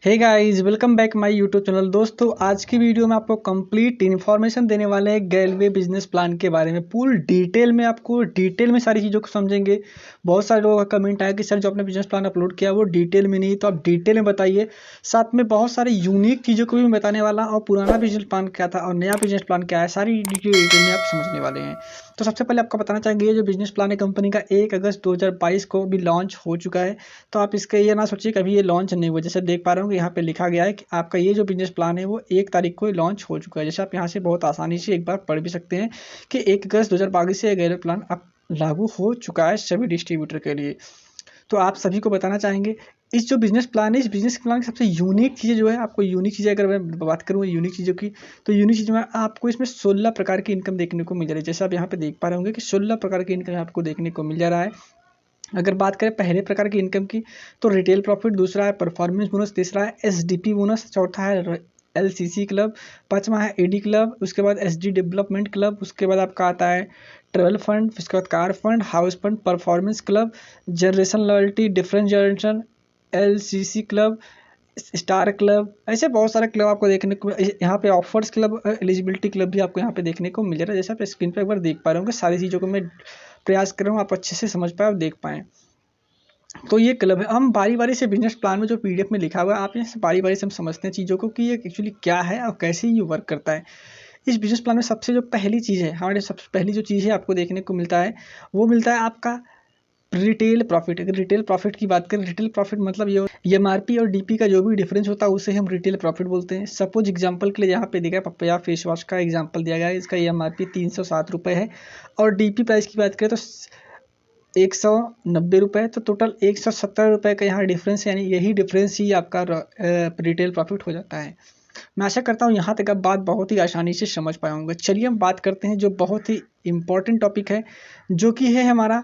Hey guys, welcome back my YouTube channel. दोस्तों, आज की वीडियो में आपको कंप्लीट इन्फॉर्मेशन देने वाले हैं रेलवे बिजनेस प्लान के बारे में। पूरी डिटेल में आपको डिटेल में सारी चीज़ों को समझेंगे। बहुत सारे लोगों का कमेंट आया कि सर जो आपने बिजनेस प्लान अपलोड किया वो डिटेल में नहीं, तो आप डिटेल में बताइए। साथ में बहुत सारे यूनिक चीज़ों को भी मैं बताने वाला, और पुराना बिजनेस प्लान क्या था और नया बिजनेस प्लान क्या है, सारी डिटेल में आप समझने वाले हैं। तो सबसे पहले आपको बताना चाहेंगे, ये जो बिजनेस प्लान है कंपनी का 1 अगस्त 2022 को भी लॉन्च हो चुका है। तो आप इसके ये ना सोचिए कभी ये लॉन्च नहीं हुआ। जैसे देख पा रहे हो कि यहाँ पे लिखा गया है कि आपका ये जो बिजनेस प्लान है वो 1 तारीख को लॉन्च हो चुका है। जैसे आप यहाँ से बहुत आसानी से एक बार पढ़ भी सकते हैं कि 1 अगस्त 2022 से ये प्लान अब लागू हो चुका है सभी डिस्ट्रीब्यूटर के लिए। तो आप सभी को बताना चाहेंगे, इस जो बिजनेस प्लान है, इस बिजनेस प्लान की सबसे यूनिक चीज़ें जो है, आपको यूनिक चीज़ें अगर मैं बात करूँ यूनिक चीज़ों की, तो यूनिक चीज़ में आपको इसमें 16 प्रकार की इनकम देखने को मिल जा रही है। जैसे आप यहाँ पे देख पा रहे होंगे कि 16 प्रकार की इनकम आपको देखने को मिल जा रहा है। अगर बात करें पहले प्रकार की इनकम की, तो रिटेल प्रॉफिट, दूसरा है परफॉर्मेंस बोनस, तीसरा है एसडीपी बोनस, चौथा है एलसीसी क्लब, पांचवा है एडी क्लब, उसके बाद एसडी डेवलपमेंट क्लब, उसके बाद आपका आता है ट्रेवल फंड, उसके बाद car fund, house fund, performance club, generation loyalty, different generation, LCC club, star club. ऐसे बहुत सारे क्लब आपको देखने को यहाँ पे ऑफर्स क्लब, एलिजिबिलिटी क्लब भी आपको यहाँ पे देखने को मिल रहा है। जैसे आप स्क्रीन पे एक बार देख पा रहे होंगे, सारी चीज़ों को मैं प्रयास कर रहा हूँ आप अच्छे से समझ पाए और देख पाएँ। तो ये क्लब है। हम बारी बारी से बिजनेस प्लान में जो पीडीएफ में लिखा हुआ है, आप यहाँ से बारी बारी से हम समझते हैं चीज़ों को कि ये एक्चुअली क्या है और कैसे ये वर्क करता है। इस बिजनेस प्लान में सबसे जो पहली चीज़ है, हमारे सबसे पहली जो चीज़ है आपको देखने को मिलता है, वो मिलता है आपका रिटेल प्रॉफिट। अगर रिटेल प्रॉफिट की बात करें, रिटेल प्रॉफिट मतलब ये एमआरपी और डीपी का जो भी डिफरेंस होता है उसे हम रिटेल प्रॉफिट बोलते हैं। सपोज एग्जांपल के लिए यहाँ पे दिया है पपैया फेस वॉश का एग्जांपल दिया गया है, इसका एमआरपी 307 रुपये है, और डीपी प्राइस की बात करें तो 190 रुपये, तो टोटल 170 रुपये का यहाँ डिफरेंस है। यानी यही डिफरेंस ही आपका रिटेल प्रॉफिट हो जाता है। मैं आशा करता हूँ यहाँ तक आप बात बहुत ही आसानी से समझ पाए होंगे। चलिए हम बात करते हैं जो बहुत ही इम्पोर्टेंट टॉपिक है, जो कि है हमारा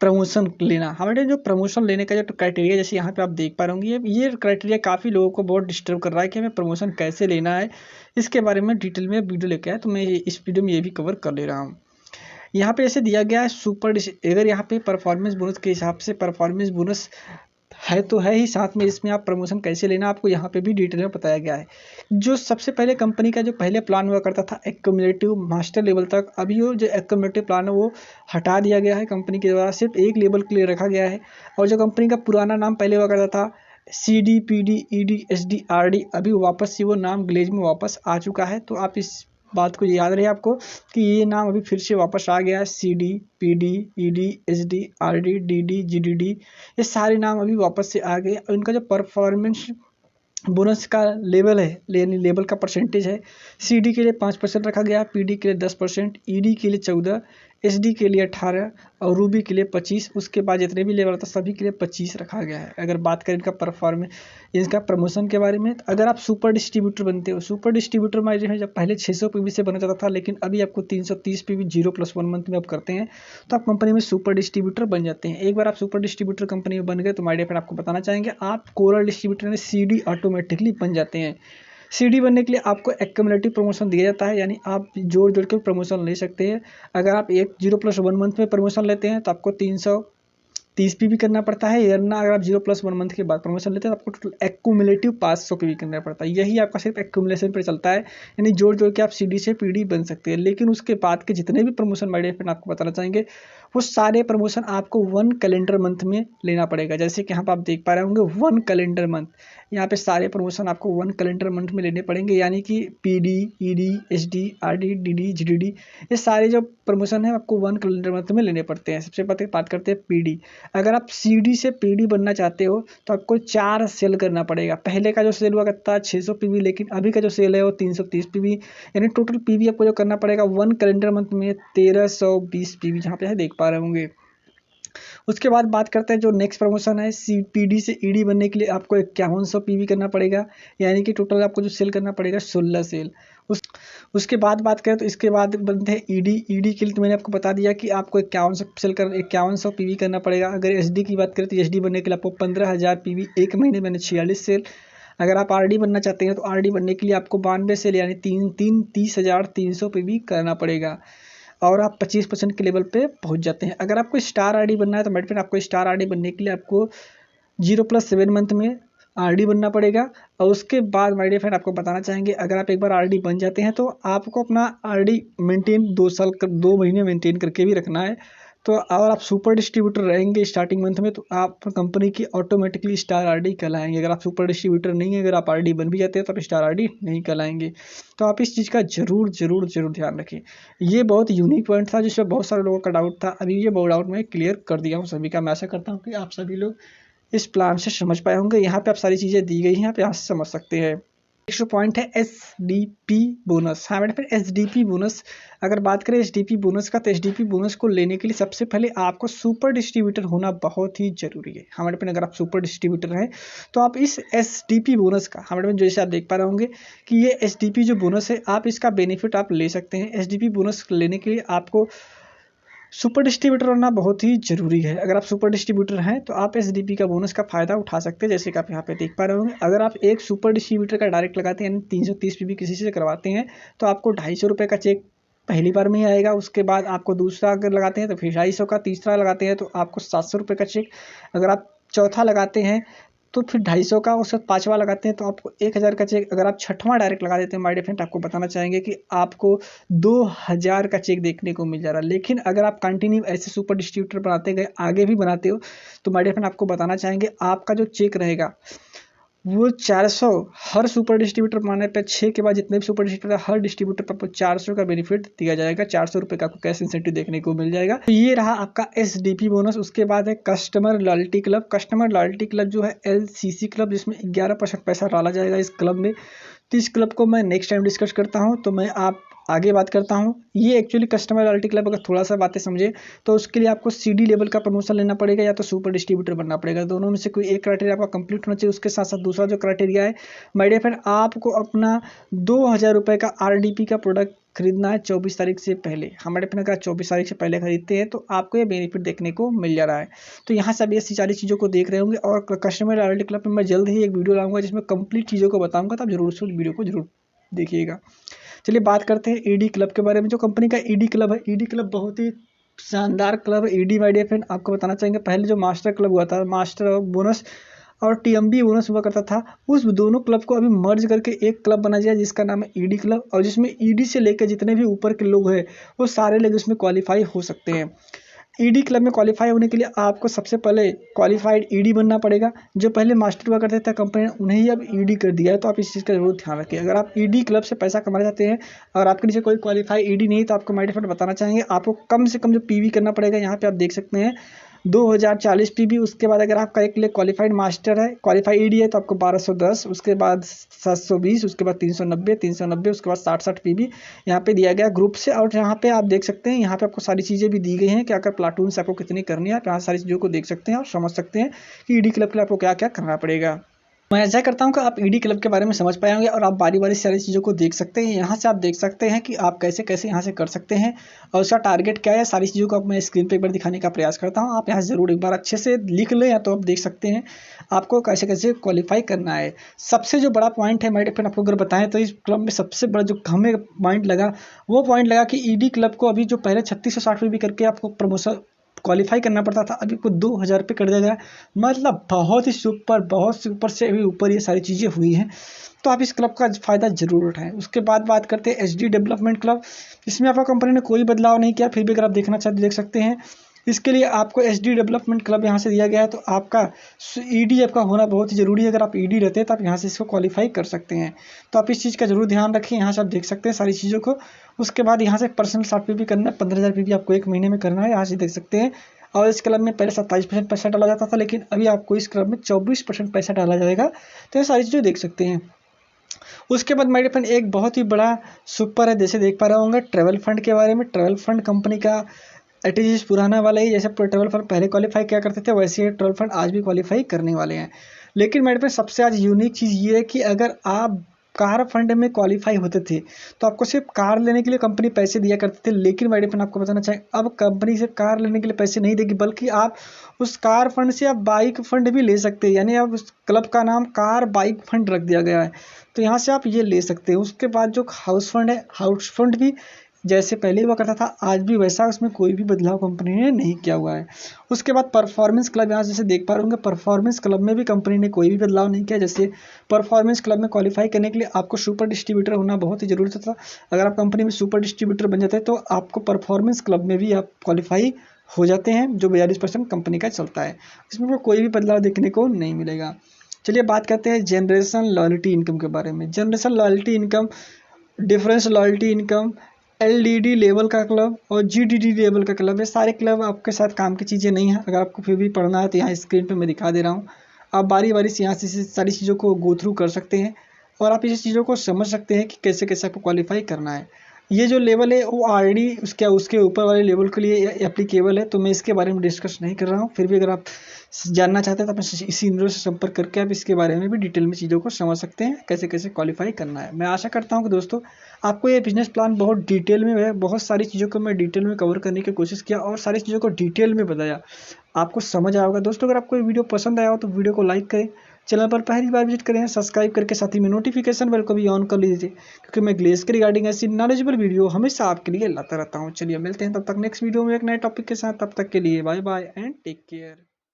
प्रमोशन लेना। हमारे जो प्रमोशन लेने का जो क्राइटेरिया, जैसे यहाँ पे आप देख पा रहे होंगे, ये क्राइटेरिया काफ़ी लोगों को बहुत डिस्टर्ब कर रहा है कि हमें प्रमोशन कैसे लेना है। इसके बारे में डिटेल में वीडियो लेके आया, तो मैं इस वीडियो में ये भी कवर कर ले रहा हूँ। यहाँ पे ऐसे दिया गया है अगर यहाँ पे परफॉर्मेंस बोनस के हिसाब से परफॉर्मेंस बोनस है तो है ही, साथ में इसमें आप प्रमोशन कैसे लेना आपको यहाँ पे भी डिटेल में बताया गया है। जो सबसे पहले कंपनी का जो पहले प्लान हुआ करता था एक्यूमुलेटिव मास्टर लेवल तक, अभी वो जो एक्यूमुलेटिव प्लान है वो हटा दिया गया है कंपनी के द्वारा, सिर्फ एक लेवल के लिए रखा गया है। और जो कंपनी का पुराना नाम पहले हुआ करता था CD PD ED SD RD, अभी वापस से वो नाम ग्लेज में वापस आ चुका है। तो आप इस बात को याद रहे आपको कि ये नाम अभी फिर से वापस आ गया है। CD PD ED SD RD DD GDD, ये सारे नाम अभी वापस से आ गए। और इनका जो परफॉर्मेंस बोनस का लेवल है, यानी लेवल का परसेंटेज है, CD के लिए 5% रखा गया, PD के लिए 10%, ED के लिए 14%, SD के लिए 18% और रूबी के लिए 25%। उसके बाद जितने भी लेवल था सभी के लिए 25 रखा गया है। अगर बात करें इनका इसका प्रमोशन के बारे में, तो अगर आप सुपर डिस्ट्रीब्यूटर बनते हो, सुपर डिस्ट्रीब्यूटर में जब पहले 600 PV से बना जाता था, लेकिन अभी आपको 330 PV 0+1 मंथ में आप करते हैं, तो आप कंपनी में सुपर डिस्ट्रीब्यूटर बन जाते हैं। एक बार आप सुपर डिस्ट्रीब्यूटर कंपनी में बन गए तो माय डियर फ्रेंड आपको बताना चाहेंगे, आप कोरल डिस्ट्रीब्यूटर में CD ऑटोमेटिकली बन जाते हैं। CD बनने के लिए आपको एक्यूमुलेटिव प्रमोशन दिया जाता है, यानी आप जोड़ जोड़ के प्रमोशन ले सकते हैं। अगर आप 0+1 मंथ में प्रमोशन लेते हैं तो आपको 330 PV करना पड़ता है, वरना अगर आप 0+1 मंथ के बाद प्रमोशन लेते हैं तो आपको टोटल एक्यूमुलेटिव 500 PV करना पड़ता है। यही आपका सिर्फ एक्यूमुलेशन पर चलता है, यानी जोड़ जोड़ के आप CD से PD बन सकते हैं। लेकिन उसके बाद के जितने भी प्रमोशन माय डियर फ्रेंड आपको बताना चाहेंगे, वो सारे प्रमोशन आपको 1 कैलेंडर मंथ में लेना पड़ेगा। जैसे कि यहाँ पर आप देख पा रहे होंगे 1 कैलेंडर मंथ, यहाँ पे सारे प्रमोशन आपको 1 कैलेंडर मंथ में लेने पड़ेंगे, यानी कि PD ED SD RD DD GDD, ये सारे जो प्रमोशन है आपको 1 कैलेंडर मंथ में लेने पड़ते हैं। सबसे पहले बात करते हैं PD। अगर आप CD से PD बनना चाहते हो तो आपको 4 सेल करना पड़ेगा। पहले का जो सेल हुआ करता है 600 PV, लेकिन अभी का जो सेल है वो 330 PV, यानी टोटल PV आपको जो करना पड़ेगा 1 कैलेंडर मंथ में 1320 PV, जहाँ पे देख पा रहे होंगे। उसके बाद बात करते हैं जो नेक्स्ट प्रमोशन है, PD से ED बनने के लिए आपको 5100 PV करना पड़ेगा, यानी कि टोटल आपको जो सेल करना पड़ेगा 16 सेल। उसके बाद बात करें तो इसके बाद बनते हैं ED के लिए, तो मैंने आपको बता दिया कि आपको 5100 PV करना पड़ेगा। अगर SD की बात करें तो SD बनने के लिए आपको 15,000 PV, एक महीने में 46 सेल। अगर आप RD बनना चाहते हैं तो RD बनने के लिए आपको 92 सेल, यानी 30,300 PV करना पड़ेगा, और आप 25% के लेवल पे पहुंच जाते हैं। अगर आपको स्टार RD बनना है तो मेड फ्रेंड आपको स्टार RD बनने के लिए आपको 0+7 मंथ में आरडी बनना पड़ेगा। और उसके बाद माय डियर फ्रेंड आपको बताना चाहेंगे, अगर आप एक बार आरडी बन जाते हैं तो आपको अपना आरडी मेंटेन 2 महीने मेंटेन करके भी रखना है। तो और आप सुपर डिस्ट्रीब्यूटर रहेंगे स्टार्टिंग मंथ में तो आप कंपनी की ऑटोमेटिकली स्टार आरडी कहलाएंगे। अगर आप सुपर डिस्ट्रीब्यूटर नहीं है, अगर आप आरडी बन भी जाते हैं तो आप स्टार आरडी नहीं कहलाएंगे। तो आप इस चीज़ का जरूर जरूर जरूर ध्यान रखें। ये बहुत यूनिक पॉइंट था जिसमें बहुत सारे लोगों का डाउट था। अभी ये बहुत डाउट मैं क्लियर कर दिया हूँ सभी का। मैं आशा करता हूँ कि आप सभी लोग इस प्लान से समझ पाए होंगे। यहाँ पे आप सारी चीज़ें दी गई हैं, आप यहाँ से समझ सकते हैं। नेक्स्ट पॉइंट है SDP बोनस। हाँ मैडम, फिर SDP बोनस अगर बात करें SDP बोनस का, तो SDP बोनस को लेने के लिए सबसे पहले आपको सुपर डिस्ट्रीब्यूटर होना बहुत ही जरूरी है। हाँ मैडम, अगर आप सुपर डिस्ट्रीब्यूटर हैं तो आप इस SDP बोनस का, हाँ मैडम जैसे आप देख पा रहे होंगे कि ये SDP जो बोनस है आप इसका बेनिफिट आप ले सकते हैं। SDP बोनस लेने के लिए आपको सुपर डिस्ट्रीब्यूटर होना बहुत ही जरूरी है। अगर आप सुपर डिस्ट्रीब्यूटर हैं तो आप SDP का बोनस का फायदा उठा सकते हैं, जैसे कि आप यहाँ पे देख पा रहे होंगे। अगर आप एक सुपर डिस्ट्रीब्यूटर का डायरेक्ट लगाते हैं यानी 330 PB किसी से करवाते हैं तो आपको 250 रुपये का चेक पहली बार में ही आएगा। उसके बाद आपको दूसरा अगर लगाते हैं तो फिर 250 का, तीसरा लगाते हैं तो आपको 700 रुपये का चेक, अगर आप चौथा लगाते हैं तो फिर 250 का, उसके बाद पाँचवा लगाते हैं तो आपको 1000 का चेक। अगर आप छठवां डायरेक्ट लगा देते हैं माय डियर फ्रेंड, आपको बताना चाहेंगे कि आपको 2000 का चेक देखने को मिल जा रहा है। लेकिन अगर आप कंटिन्यू ऐसे सुपर डिस्ट्रीब्यूटर बनाते गए, आगे भी बनाते हो, तो माय डियर फ्रेंड आपको बताना चाहेंगे आपका जो चेक रहेगा वो 400 हर सुपर डिस्ट्रीब्यूटर बनाने पे 6 के बाद जितने भी सुपर डिस्ट्रीब्यूटर हर डिस्ट्रीब्यूटर पर आपको 400 का बेनिफिट दिया जाएगा। 400 रुपये का आपको कैश इंसेंटिव देखने को मिल जाएगा। तो ये रहा आपका SDP बोनस। उसके बाद है customer loyalty club. Customer loyalty club जो है LCC क्लब, जिसमें 11% पैसा डाला जाएगा इस क्लब में। तो इस क्लब को मैं नेक्स्ट टाइम डिस्कस करता हूँ, तो मैं आप आगे बात करता हूँ। ये एक्चुअली कस्टमर लॉयल्टी क्लब अगर थोड़ा सा बातें समझे तो उसके लिए आपको CD लेवल का प्रमोशन लेना पड़ेगा या तो सुपर डिस्ट्रीब्यूटर बनना पड़ेगा। दोनों में से कोई एक क्राइटेरिया आपका कंप्लीट होना चाहिए। उसके साथ साथ दूसरा जो क्राइटेरिया है माय डियर फ्रेंड, आपको अपना 2000 रुपये का RDP का प्रोडक्ट खरीदना है 24 तारीख से पहले। हमारे अपने अगर 24 तारीख से पहले खरीदते हैं तो आपको ये बेनिफिट देखने को मिल जा रहा है। तो यहाँ से आप ये सारी चीज़ों को देख रहे होंगे। और कस्टमर लॉयल्टी क्लब में मैं जल्द ही एक वीडियो लाऊंगा जिसमें कंप्लीट चीज़ों को बताऊंगा, तो आप जरूर उस वीडियो को जरूर देखिएगा। चलिए बात करते हैं ED क्लब के बारे में। जो कंपनी का ED क्लब है, ED क्लब बहुत ही शानदार क्लब है। ED माय डियर फ्रेंड आपको बताना चाहेंगे, पहले जो मास्टर क्लब हुआ था, मास्टर बोनस और TMB बोनस हुआ करता था, उस दोनों क्लब को अभी मर्ज करके एक क्लब बना दिया जिसका नाम है ED क्लब। और जिसमें ED से लेकर जितने भी ऊपर के लोग हैं वो सारे लोग उसमें क्वालिफाई हो सकते हैं। ED क्लब में क्वालिफाई होने के लिए आपको सबसे पहले क्वालिफाइड ED बनना पड़ेगा। जो पहले मास्टर हुआ करते थे कंपनी ने, उन्हें ही अब ED कर दिया है। तो आप इस चीज़ का जरूर ध्यान रखिए। अगर आप ED क्लब से पैसा कमाना चाहते हैं और आपके नीचे कोई क्वालिफाई ED नहीं, तो आपको माय डियर फ्रेंड बताना चाहेंगे आपको कम से कम जो PV करना पड़ेगा, यहाँ पे आप देख सकते हैं 2040 PV। उसके बाद अगर आपका एक क्वालिफाइड मास्टर है, क्वालिफाइड ED है, तो आपको 1210, उसके बाद 720, उसके बाद 390, उसके बाद 60 PV यहाँ पे दिया गया ग्रुप से। और यहाँ पे आप देख सकते हैं, यहाँ पे आपको सारी चीज़ें भी दी गई हैं कि अगर प्लाटून से आपको कितनी करनी है। आप यहाँ सारी चीज़ों को देख सकते हैं और समझ सकते हैं कि ED क्लब के लिए आपको क्या क्या करना पड़ेगा। मैं ऐसा करता हूँ कि आप ED क्लब के बारे में समझ पाएंगे और आप बारी बारी सारी चीज़ों को देख सकते हैं। यहाँ से आप देख सकते हैं कि आप कैसे कैसे यहाँ से कर सकते हैं और उसका टारगेट क्या है। सारी चीज़ों को अब मैं स्क्रीन पे एक बार दिखाने का प्रयास करता हूँ। आप यहाँ ज़रूर एक बार अच्छे से लिख लें, या तो आप देख सकते हैं आपको कैसे कैसे क्वालिफाई करना है। सबसे जो बड़ा पॉइंट है माय डियर फ्रेंड, आपको अगर बताएं तो इस क्लब में सबसे बड़ा जो हमें पॉइंट लगा, वो पॉइंट लगा कि ED क्लब को अभी जो पहले 3660 PV करके आपको प्रमोशन क्वालिफाई करना पड़ता था, अभी को 2000 रुपये कर दिया गया। मतलब बहुत सुपर से भी ऊपर ये सारी चीज़ें हुई हैं। तो आप इस क्लब का फ़ायदा जरूर उठाएं। उसके बाद बात करते हैं HD डेवलपमेंट क्लब। इसमें आपका कंपनी ने कोई बदलाव नहीं किया, फिर भी अगर आप देखना चाहते तो देख सकते हैं। इसके लिए आपको HD डेवलपमेंट क्लब यहाँ से दिया गया है। तो आपका ED आपका होना बहुत ही ज़रूरी है। अगर आप ED रहते हैं तो आप यहाँ से इसको क्वालिफाई कर सकते हैं। तो आप इस चीज़ का जरूर ध्यान रखें। यहाँ से आप देख सकते हैं सारी चीज़ों को। उसके बाद यहाँ से पर्सनल 60 PV करना है, 15000 PV आपको एक महीने में करना है, यहाँ से देख सकते हैं। और इस क्लब में पहले 27% पैसा डाला जाता था, लेकिन अभी आपको इस क्लब में 24% पैसा डाला जाएगा। तो ये सारी चीज़ें देख सकते हैं। उसके बाद माय डियर फ्रेंड एक बहुत ही बड़ा सुपर है, जैसे देख पा रहे होंगे ट्रैवल फंड के बारे में। ट्रैवल फंड कंपनी का एटीजीएस पुराना वाला ही, जैसे ट्रैवल फंड पहले क्वालिफाई क्या करते थे, वैसे ही ट्रैवल फंड आज भी क्वालिफाई करने वाले हैं। लेकिन मेरे पे सबसे आज यूनिक चीज़ ये है कि अगर आप कार फंड में क्वालिफाई होते थे तो आपको सिर्फ कार लेने के लिए कंपनी पैसे दिया करते थे। लेकिन मेरे पे आपको बताना चाहिए, अब कंपनी सिर्फ कार लेने के लिए पैसे नहीं देगी, बल्कि आप उस कार फंड से आप बाइक फंड भी ले सकते हैं। यानी अब उस क्लब का नाम कार बाइक फंड रख दिया गया है। तो यहाँ से आप ये ले सकते हैं। उसके बाद जो हाउस फंड है, हाउस फंड भी जैसे पहले हुआ करता था आज भी वैसा उसमें कोई भी बदलाव कंपनी ने नहीं किया हुआ है। उसके बाद परफॉर्मेंस क्लब, यहाँ जैसे देख पा रहे होंगे परफॉर्मेंस क्लब में भी कंपनी ने कोई भी बदलाव नहीं किया। जैसे परफॉर्मेंस क्लब में क्वालिफाई करने के लिए आपको सुपर डिस्ट्रीब्यूटर होना बहुत ही जरूरी था। अगर आप कंपनी में सुपर डिस्ट्रीब्यूटर बन जाते हैं तो आपको परफॉर्मेंस क्लब में भी आप क्वालिफाई हो जाते हैं, जो 42% कंपनी का चलता है। इसमें कोई भी बदलाव देखने को नहीं मिलेगा। चलिए बात करते हैं जनरेशन लॉयल्टी इनकम के बारे में। Generation loyalty income, difference loyalty income, LDD level का क्लब और जीडीडी लेवल का क्लब, ये सारे क्लब आपके साथ काम की चीज़ें नहीं हैं। अगर आपको फिर भी पढ़ना है तो यहाँ स्क्रीन पे मैं दिखा दे रहा हूँ, आप बारी बारी से यहाँ से सारी चीज़ों को गो थ्रू कर सकते हैं और आप इस चीज़ों को समझ सकते हैं कि कैसे कैसे आपको क्वालिफाई करना है। ये जो लेवल है वो ऑलरेडी उसके ऊपर वाले लेवल के लिए एप्लीकेबल है, तो मैं इसके बारे में डिस्कस नहीं कर रहा हूँ। फिर भी अगर आप जानना चाहते हैं तो अपने इसी नंबर से संपर्क करके आप इसके बारे में भी डिटेल में चीज़ों को समझ सकते हैं, कैसे कैसे क्वालिफाई करना है। मैं आशा करता हूँ कि दोस्तों आपको ये बिजनेस प्लान बहुत डिटेल में है, बहुत सारी चीज़ों को मैं डिटेल में कवर करने की कोशिश किया और सारी चीज़ों को डिटेल में बताया, आपको समझ आया होगा। दोस्तों अगर आपको ये वीडियो पसंद आया हो तो वीडियो को लाइक करें, चैनल पर पहली बार विजिट करें सब्सक्राइब करके साथ ही में नोटिफिकेशन बेल को भी ऑन कर लीजिए, क्योंकि मैं ग्लेस के रिगार्डिंग ऐसी नॉलेजेबल वीडियो हमेशा आपके लिए लाता रहता हूँ। चलिए मिलते हैं तब तक नेक्स्ट वीडियो में एक नए टॉपिक के साथ, तब तक के लिए bye bye and take care.